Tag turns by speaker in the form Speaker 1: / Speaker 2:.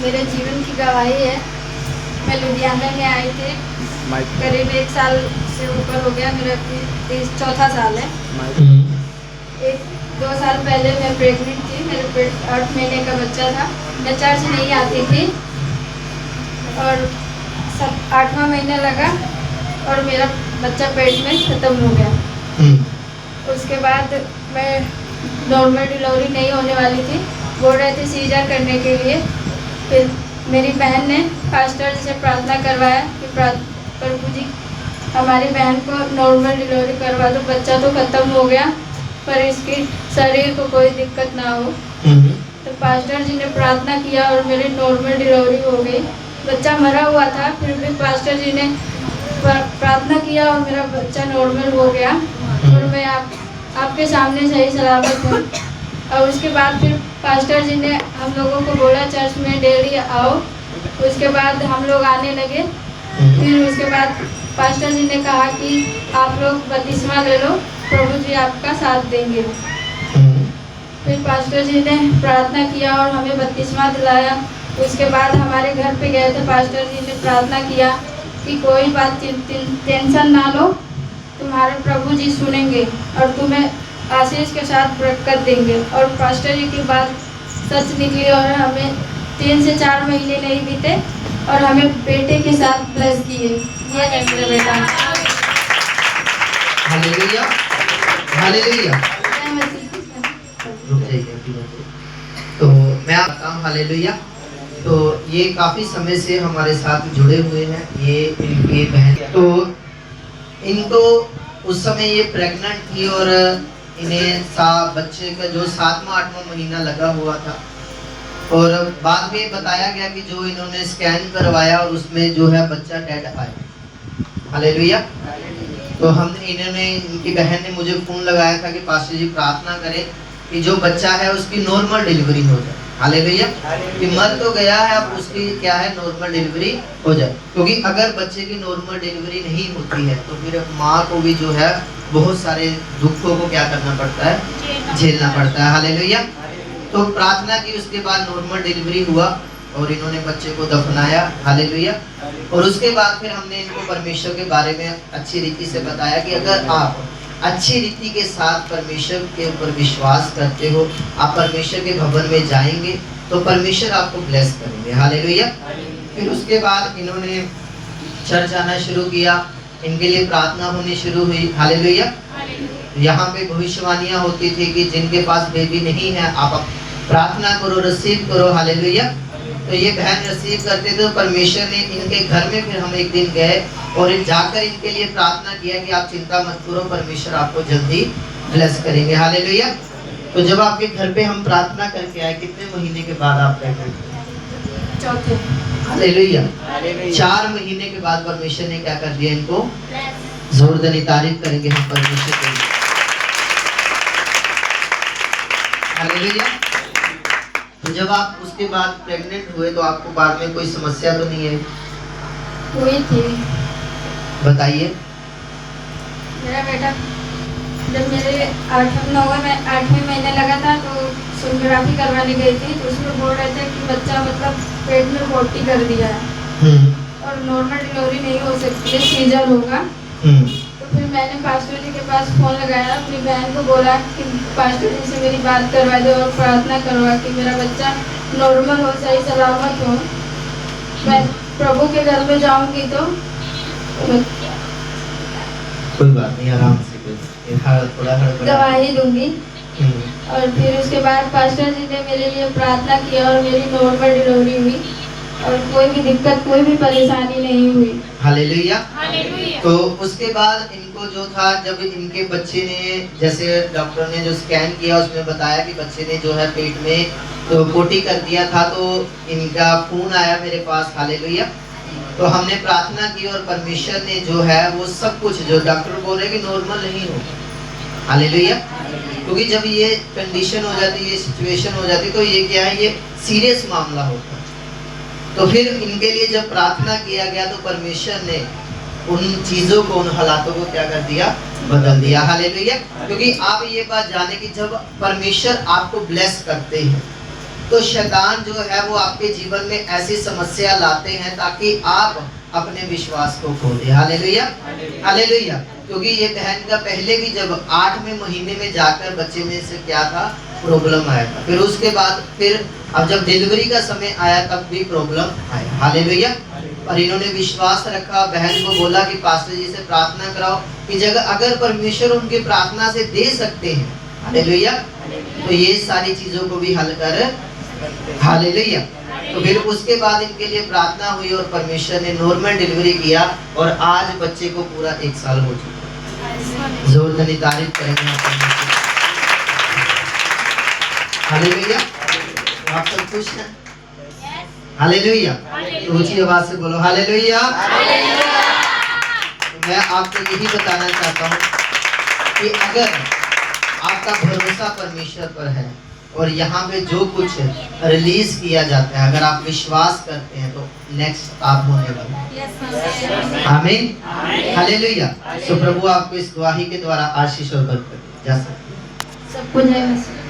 Speaker 1: मेरे जीवन की गवाही है। मैं लुधियाना में आई थी, करीब 1 साल से ऊपर हो गया, मेरा 34 साल है। 1-2 साल पहले मैं प्रेग्नेंट थी, मेरे पेट 8 महीने का बच्चा था। मैं चर्च नहीं आती थी और 8वां महीना लगा और मेरा बच्चा पेट में ख़त्म हो गया। उसके बाद मैं नॉर्मल डिलीवरी नहीं होने वाली थी, बोल रहे थे सीजर करने के लिए। फिर मेरी बहन ने पास्टर जी से प्रार्थना करवाया कि प्रभु जी हमारी बहन को नॉर्मल डिलीवरी करवा दो, बच्चा तो ख़त्म हो गया पर इसकी शरीर को कोई दिक्कत ना हो। तो पास्टर जी ने प्रार्थना किया और मेरी नॉर्मल डिलीवरी हो गई। बच्चा मरा हुआ था, फिर भी पास्टर जी ने प्रार्थना किया और मेरा बच्चा नॉर्मल हो गया और मैं आपके सामने सही सलामत हूँ। और उसके बाद फिर पास्टर जी ने हम लोगों को बोला चर्च में डेली आओ। उसके बाद हम लोग आने लगे। फिर उसके बाद पास्टर जी ने कहा कि आप लोग बपतिस्मा ले लो, प्रभु जी आपका साथ देंगे। फिर पास्टर जी ने प्रार्थना किया और हमें बपतिस्मा दिलाया। उसके बाद हमारे घर पे गए थे, पास्टर जी ने प्रार्थना किया कि कोई बात टेंशन ना लो, तुम्हारे प्रभु जी सुनेंगे और तुम्हें आशीष के साथ बरकत देंगे। और पास्टर जी की बात सच निकली और हमें 3 से 4 महीने नहीं बीते और हमें बेटे के साथ ब्लेस किए। ये है मेरा बेटा।
Speaker 2: Hallelujah, hallelujah. रुक जाइए। तो मैं आपका हालेलुया। तो ये काफी समय से हमारे साथ जुड़े हुए हैं, ये इनके बहन। तो इनको उस समय ये प्रेग्नेंट थी और इन्हें बच्चे का जो 7वां-8वां महीना लगा हुआ था और बाद में बताया गया कि जो इन्होंने स्कैन करवाया और उसमें जो है बच्चा डेड आया। हालेलुया। तो इन्होंने इनकी बहन ने मुझे फोन लगाया था कि पास्टर जी प्रार्थना करें कि जो बच्चा है उसकी नॉर्मल डिलीवरी हो जाए। हालेलुया। कि मर तो गया है, अब उसकी क्या है नॉर्मल डिलीवरी हो जाए, क्योंकि अगर बच्चे की नॉर्मल डिलीवरी नहीं होती है तो फिर माँ को भी जो है बहुत सारे दुखों को क्या करना पड़ता है, झेलना पड़ता है। हालेलुया। तो प्रार्थना की, उसके बाद नॉर्मल डिलीवरी हुआ और इन्होंने बच्चे को दफनाया। हालेलुया। और उसके बाद फिर हमने इनको परमेश्वर के बारे में अच्छी रीति से बताया कि अगर आप अच्छी रीति के साथ परमेश्वर के ऊपर विश्वास करते हो, आप परमेश्वर के भवन में जाएंगे तो परमेश्वर आपको ब्लेस करेंगे। हालेलुया। फिर उसके बाद इन्होंने चर्च आना शुरू किया, इनके लिए प्रार्थना होनी शुरू हुई। हालेलुया। यहाँ पे भविष्यवाणियाँ होती थी कि जिनके पास बेबी नहीं है आप प्रार्थना करो, रिसीव करो। हालेलुया। तो ये बहन रिसीव करते थे। परमेश्वर ने इनके घर में फिर हम एक दिन गए और जाकर इनके लिए प्रार्थना किया कि आप चिंता मत करो, परमेश्वर आपको जल्दी ब्लेस करेंगे। हालेलुया। तो जब आपके घर पे हम प्रार्थना करके आए, कितने महीने के बाद आप प्रेग्नेंट?
Speaker 1: चौथे।
Speaker 2: हालेलुया। 4 महीने के बाद परमेश्वर ने क्या कर दिया इनको? जोरदारी तारीफ करेंगे हम परमेश्वर के लिए। हालेलुया। तो जब आप उसके बाद प्रेग्नेंट हुए तो आपको बाद में कोई समस्या तो नहीं है?
Speaker 1: हुई थी।
Speaker 2: बताइए।
Speaker 1: मेरा बेटा जब मेरे 8वें महीने लगा था तो सोनोग्राफी करवाने गई थी, तो उसमें बोल रहे थे कि बच्चा मतलब पेट में पोटी कर दिया है और नॉर्मल डिलीवरी नहीं हो सकती है, सीजर होगा। तो फिर मैंने पास्टर जी के पास फोन लगाया, अपनी बहन को बोला कि पास्टर जी से मेरी बात करवा दो और प्रार्थना करवा कि मेरा बच्चा नॉर्मल हो, सही सलामत हो। मैं प्रभु के घर में जाऊंगी तो
Speaker 2: कोई बात नहीं, आराम से थोड़ा
Speaker 1: गवाही दूंगी। और फिर उसके बाद पास्टर जी ने मेरे लिए प्रार्थना किया और मेरी नॉर्मल डिलीवरी हुई और कोई भी दिक्कत, कोई भी परेशानी नहीं हुई।
Speaker 2: हालेलुया। तो उसके बाद इनको जो था, जब इनके बच्चे ने, जैसे डॉक्टर ने जो स्कैन किया उसमें बताया कि बच्चे ने जो है पेट में तो पोटी कर दिया था, तो इनका फोन आया मेरे पास। हालेलुया। तो हमने प्रार्थना की और परमेश्वर ने जो है वो सब कुछ, जो डॉक्टर बोल रहे कि नॉर्मल नहीं हो। हालेलुया। क्योंकि जब ये कंडीशन हो जाती है, ये सिचुएशन हो जाती है, तो ये क्या है, ये सीरियस मामला होता है। तो फिर इनके लिए जब प्रार्थना किया गया तो परमेश्वर ने उन चीजों को, उन हालातों को क्या कर दिया, बदल दिया। हालेलुया। क्योंकि आप ये बात जाने कि जब परमेश्वर आपको ब्लेस करते हैं तो शैतान जो है वो आपके जीवन में ऐसी समस्या लाते हैं ताकि आप अपने विश्वास को खो दे। Hallelujah, hallelujah. क्योंकि ये बहन का पहले भी जब 8वें महीने में जाकर बच्चे में से क्या था, प्रॉब्लम आया था। फिर उसके बाद फिर अब जब डिलीवरी का समय आया तब भी प्रॉब्लम आया। हालेलुया। और इन्होंने विश्वास रखा, बहन को बोला कि पास्टर जी से प्रार्थना कराओ कि जगह अगर परमेश्वर उनकी प्रार्थना से दे सकते हैं, हालेलुया, तो ये सारी चीजों को भी हल कर। हालेलुया। तो फिर उसके बाद इनके लिए प्रार्थना हुई और परमेश्वर ने नॉर्मल डिलीवरी किया और आज बच्चे को पूरा 1 साल हो चुका है। जोरदार तारीफ करेंगे आप। हालेलुया। आप सब खुश हैं? हालेलुया। तो ऊंची आवाज से बोलो हालेलुया। मैं आपको यही बताना चाहता हूँ कि अगर आपका भरोसा परमेश्वर पर है और यहाँ पे जो कुछ रिलीज किया जाता है, अगर आप विश्वास करते हैं तो नेक्स्ट आप होने वाले हैं। आमीन, हालेलुया। तो प्रभु आपको इस गवाही के द्वारा आशीष और बरकत दे। जा सकते हैं।
Speaker 1: सबको जय मसीह।